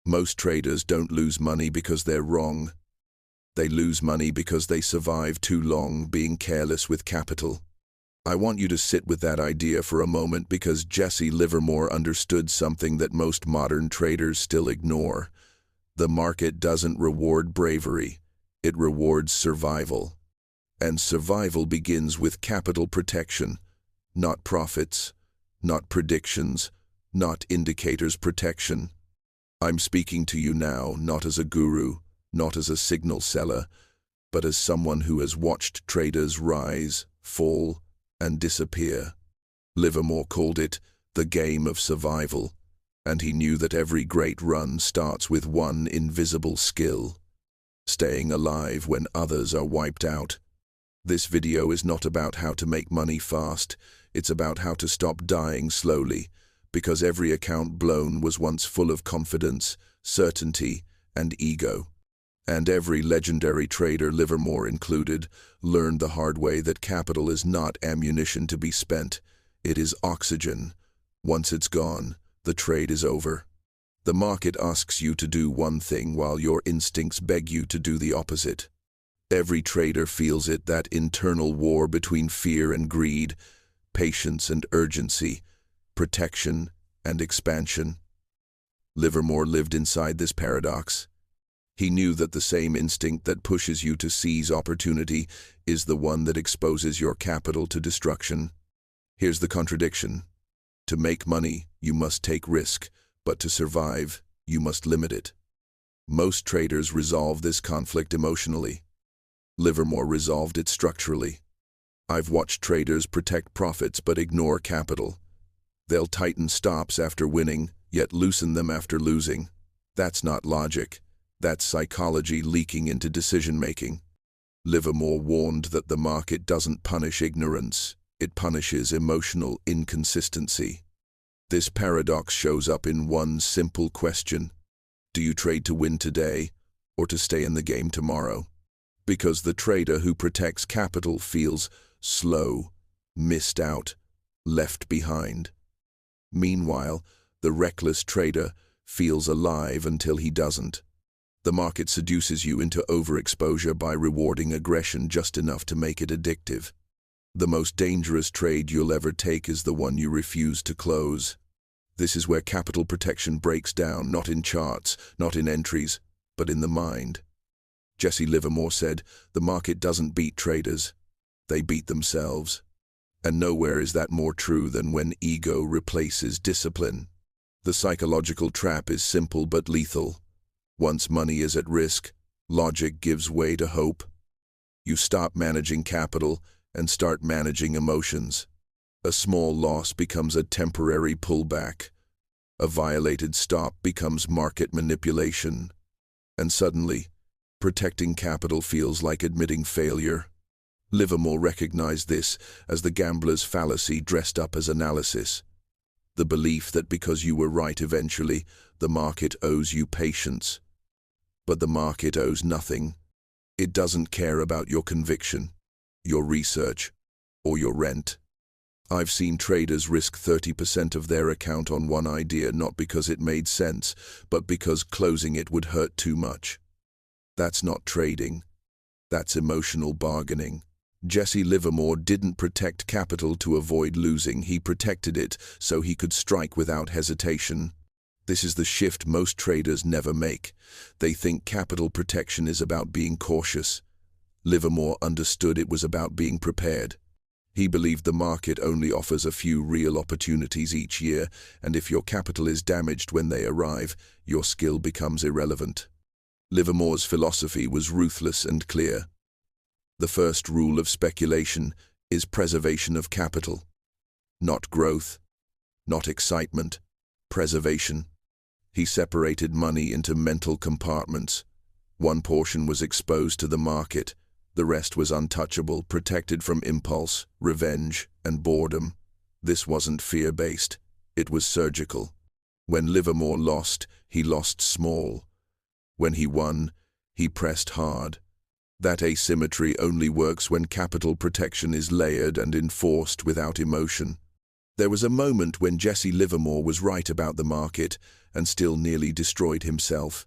Most traders don't lose money because they're wrong. They lose money because they survive too long being careless with capital. I want you to sit with that idea for a moment because Jesse Livermore understood something that most modern traders still ignore. The market doesn't reward bravery, it rewards survival. And survival begins with capital protection, not profits, not predictions, not indicators protection. I'm speaking to you now not as a guru, not as a signal seller, but as someone who has watched traders rise, fall, and disappear. Livermore called it the game of survival, and he knew that every great run starts with one invisible skill: staying alive when others are wiped out. This video is not about how to make money fast, it's about how to stop dying slowly, because every account blown was once full of confidence, certainty, and ego. And every legendary trader, Livermore included, learned the hard way that capital is not ammunition to be spent. It is oxygen. Once it's gone, the trade is over. The market asks you to do one thing while your instincts beg you to do the opposite. Every trader feels it, that internal war between fear and greed, patience and urgency, protection and expansion. Livermore lived inside this paradox. He knew that the same instinct that pushes you to seize opportunity is the one that exposes your capital to destruction. Here's the contradiction. To make money, you must take risk, but to survive, you must limit it. Most traders resolve this conflict emotionally. Livermore resolved it structurally. I've watched traders protect profits but ignore capital. They'll tighten stops after winning, yet loosen them after losing. That's not logic. That's psychology leaking into decision-making. Livermore warned that the market doesn't punish ignorance, it punishes emotional inconsistency. This paradox shows up in one simple question: do you trade to win today, or to stay in the game tomorrow? Because the trader who protects capital feels slow, missed out, left behind. Meanwhile, the reckless trader feels alive until he doesn't. The market seduces you into overexposure by rewarding aggression just enough to make it addictive. The most dangerous trade you'll ever take is the one you refuse to close. This is where capital protection breaks down, not in charts, not in entries, but in the mind. Jesse Livermore said, "The market doesn't beat traders, they beat themselves." And nowhere is that more true than when ego replaces discipline. The psychological trap is simple but lethal. Once money is at risk, logic gives way to hope. You stop managing capital and start managing emotions. A small loss becomes a temporary pullback. A violated stop becomes market manipulation. And suddenly, protecting capital feels like admitting failure. Livermore recognized this as the gambler's fallacy dressed up as analysis. The belief that because you were right eventually, the market owes you patience. But the market owes nothing. It doesn't care about your conviction, your research, or your rent. I've seen traders risk 30% of their account on one idea not because it made sense, but because closing it would hurt too much. That's not trading. That's emotional bargaining. Jesse Livermore didn't protect capital to avoid losing. He protected it so he could strike without hesitation. This is the shift most traders never make. They think capital protection is about being cautious. Livermore understood it was about being prepared. He believed the market only offers a few real opportunities each year, and if your capital is damaged when they arrive, your skill becomes irrelevant. Livermore's philosophy was ruthless and clear. The first rule of speculation is preservation of capital. Not growth, not excitement, preservation. He separated money into mental compartments. One portion was exposed to the market, the rest was untouchable, protected from impulse, revenge, and boredom. This wasn't fear-based, it was surgical. When Livermore lost, he lost small. When he won, he pressed hard. That asymmetry only works when capital protection is layered and enforced without emotion. There was a moment when Jesse Livermore was right about the market and still nearly destroyed himself.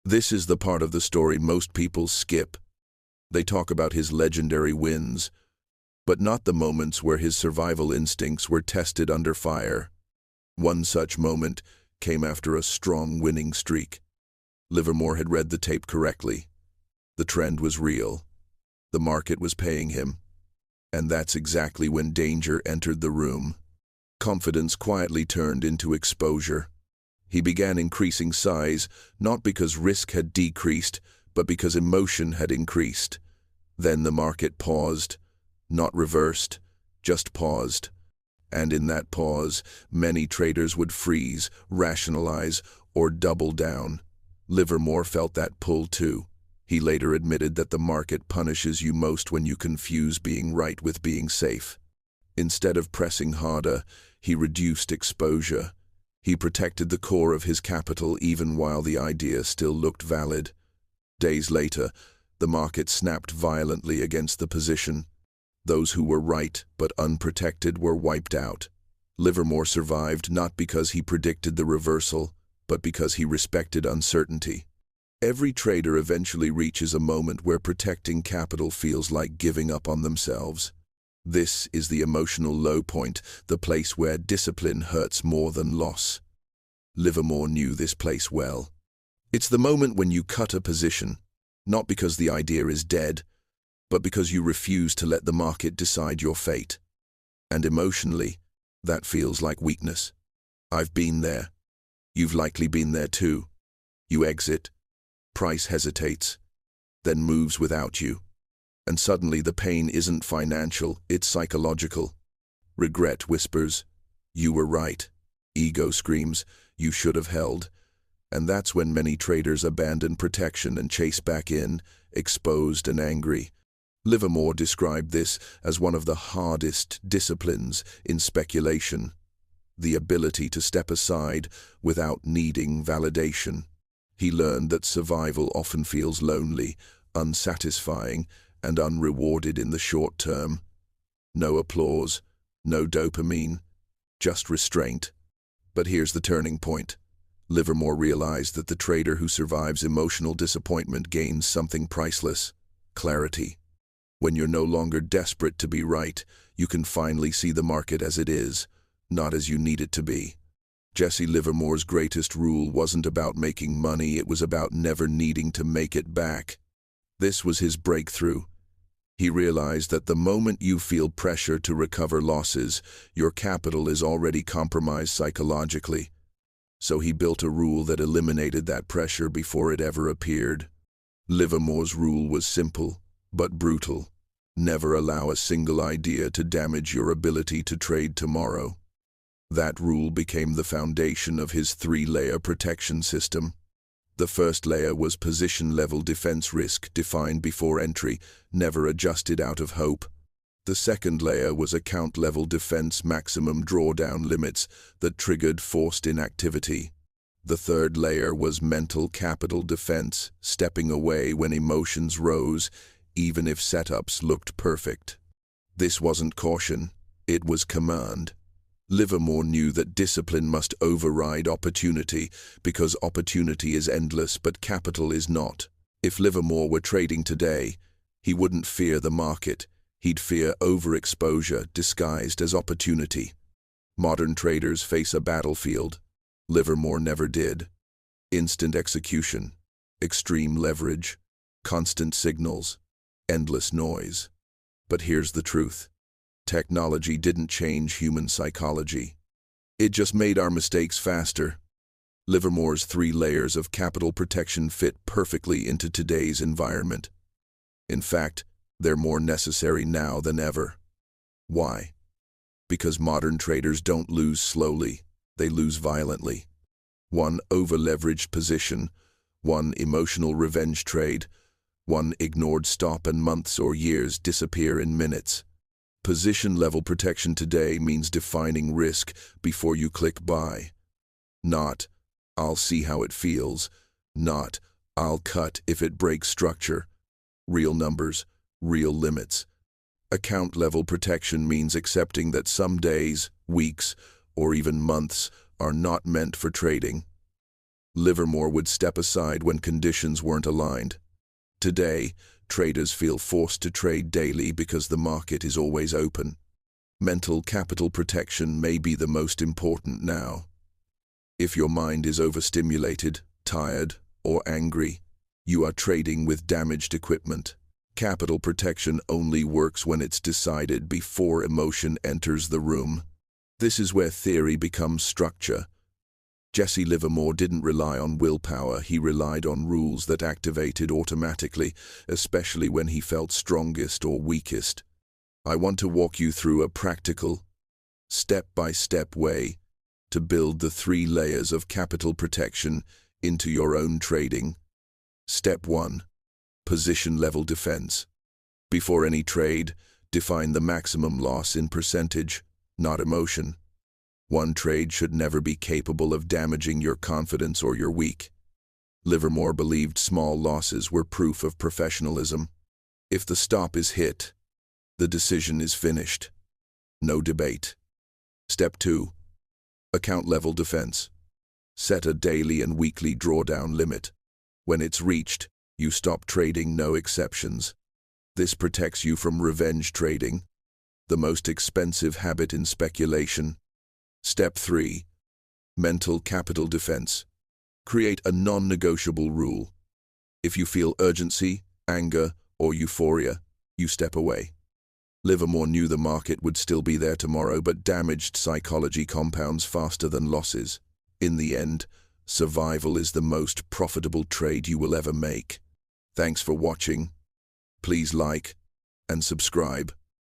This is the part of the story most people skip. They talk about his legendary wins, but not the moments where his survival instincts were tested under fire. One such moment came after a strong winning streak. Livermore had read the tape correctly. The trend was real. The market was paying him. And that's exactly when danger entered the room. Confidence quietly turned into exposure. He began increasing size, not because risk had decreased, but because emotion had increased. Then the market paused, not reversed, just paused. And in that pause, many traders would freeze, rationalize, or double down. Livermore felt that pull too. He later admitted that the market punishes you most when you confuse being right with being safe. Instead of pressing harder, he reduced exposure. He protected the core of his capital even while the idea still looked valid. Days later, the market snapped violently against the position. Those who were right but unprotected were wiped out. Livermore survived not because he predicted the reversal, but because he respected uncertainty. Every trader eventually reaches a moment where protecting capital feels like giving up on themselves. This is the emotional low point, the place where discipline hurts more than loss. Livermore knew this place well. It's the moment when you cut a position, not because the idea is dead, but because you refuse to let the market decide your fate. And emotionally, that feels like weakness. I've been there. You've likely been there too. You exit, price hesitates, then moves without you. And suddenly the pain isn't financial, it's psychological. Regret whispers, you were right. Ego screams, you should have held. And that's when many traders abandon protection and chase back in, exposed and angry. Livermore described this as one of the hardest disciplines in speculation, the ability to step aside without needing validation. He learned that survival often feels lonely, unsatisfying, and unrewarded in the short term. No applause, no dopamine, just restraint. But here's the turning point. Livermore realized that the trader who survives emotional disappointment gains something priceless: clarity. When you're no longer desperate to be right, you can finally see the market as it is, not as you need it to be. Jesse Livermore's greatest rule wasn't about making money, it was about never needing to make it back. This was his breakthrough. He realized that the moment you feel pressure to recover losses, your capital is already compromised psychologically. So he built a rule that eliminated that pressure before it ever appeared. Livermore's rule was simple, but brutal. Never allow a single idea to damage your ability to trade tomorrow. That rule became the foundation of his three-layer protection system. The first layer was position-level defense risk defined before entry, never adjusted out of hope. The second layer was account-level defense maximum drawdown limits that triggered forced inactivity. The third layer was mental capital defense, stepping away when emotions rose, even if setups looked perfect. This wasn't caution, it was command. Livermore knew that discipline must override opportunity, because opportunity is endless but capital is not. If Livermore were trading today, he wouldn't fear the market, he'd fear overexposure disguised as opportunity. Modern traders face a battlefield. Livermore never did. Instant execution, extreme leverage, constant signals, endless noise. But here's the truth. Technology didn't change human psychology. It just made our mistakes faster. Livermore's three layers of capital protection fit perfectly into today's environment. In fact, they're more necessary now than ever. Why? Because modern traders don't lose slowly, they lose violently. One over-leveraged position, one emotional revenge trade, one ignored stop and months or years disappear in minutes. Position-level protection today means defining risk before you click buy. Not, I'll see how it feels. Not, I'll cut if it breaks structure. Real numbers, real limits. Account-level protection means accepting that some days, weeks, or even months are not meant for trading. Livermore would step aside when conditions weren't aligned. Today, traders feel forced to trade daily because the market is always open. Mental capital protection may be the most important now. If your mind is overstimulated, tired, or angry, you are trading with damaged equipment. Capital protection only works when it's decided before emotion enters the room. This is where theory becomes structure. Jesse Livermore didn't rely on willpower, he relied on rules that activated automatically, especially when he felt strongest or weakest. I want to walk you through a practical, step-by-step way to build the 3 layers of capital protection into your own trading. Step 1. Position level defense. Before any trade, define the maximum loss in percentage, not emotion. One trade should never be capable of damaging your confidence or your weak. Livermore believed small losses were proof of professionalism. If the stop is hit, the decision is finished. No debate. Step 2. Account level defense. Set a daily and weekly drawdown limit. When it's reached, you stop trading, no exceptions. This protects you from revenge trading, the most expensive habit in speculation. Step 3. Mental capital defense. Create a non-negotiable rule. If you feel urgency, anger, or euphoria, you step away. Livermore knew the market would still be there tomorrow, but damaged psychology compounds faster than losses. In the end, survival is the most profitable trade you will ever make. Thanks for watching. Please like and subscribe.